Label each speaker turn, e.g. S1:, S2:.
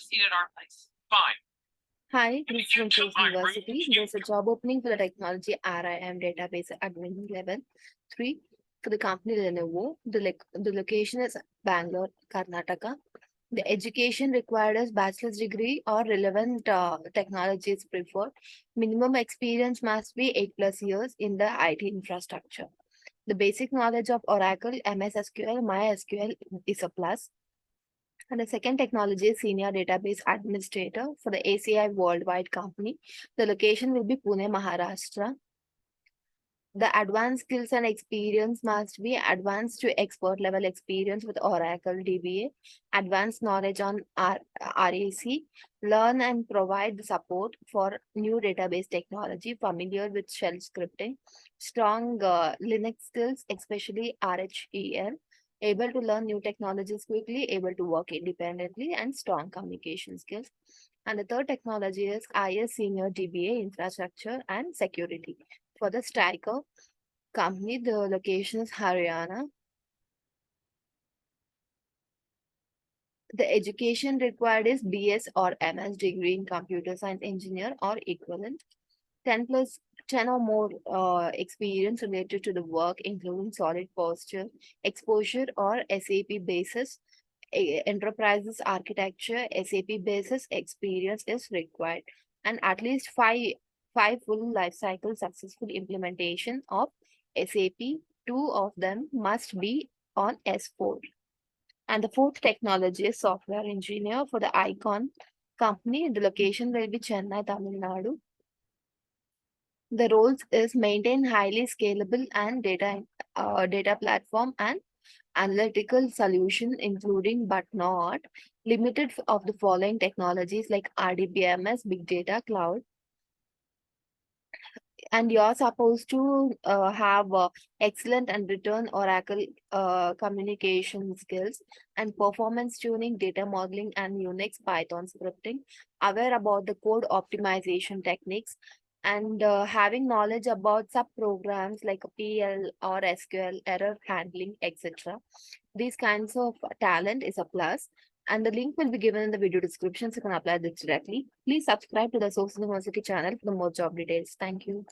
S1: seat at our place. Fine.
S2: Hi, this is from Sose University. There's a job opening for the technology RIM database admin level 3 for the company Lenovo. The location is Bangalore, Karnataka. The education required is bachelor's degree or relevant technologies preferred. Minimum experience must be 8 plus years in the IT infrastructure. The basic knowledge of Oracle, MS SQL, MySQL is a plus. And the second technology is Senior Database Administrator for the ACI Worldwide company. The location will be Pune, Maharashtra. The advanced skills and experience must be advanced to expert level experience with Oracle DBA, advanced knowledge on RAC, learn and provide the support for new database technology, familiar with shell scripting, strong Linux skills, especially RHEL, able to learn new technologies quickly, able to work independently, and strong communication skills. And the third technology is IS Senior DBA Infrastructure and Security for the Stryker company. The location is Haryana. The education required is BS or MS degree in computer science engineer or equivalent. 10 plus 10 or more experience related to the work, including solid posture, exposure, or SAP basis. Enterprises architecture, SAP basis experience is required, and at least five full life cycle successful implementation of SAP. Two of them must be on S4. And the fourth technology is software engineer for the Icon company. The location will be Chennai, Tamil Nadu. The roles is maintain highly scalable and data platform and analytical solution, including but not limited of the following technologies like RDBMS, big data, cloud. And you're supposed to have excellent and return Oracle communication skills and performance tuning, data modeling, and Unix Python scripting, aware about the code optimization techniques, and having knowledge about sub programs like PL or SQL, error handling, etc. These kinds of talent is a plus. And the link will be given in the video description, so you can apply this directly. Please subscribe to the Source University channel for the more job details. Thank you.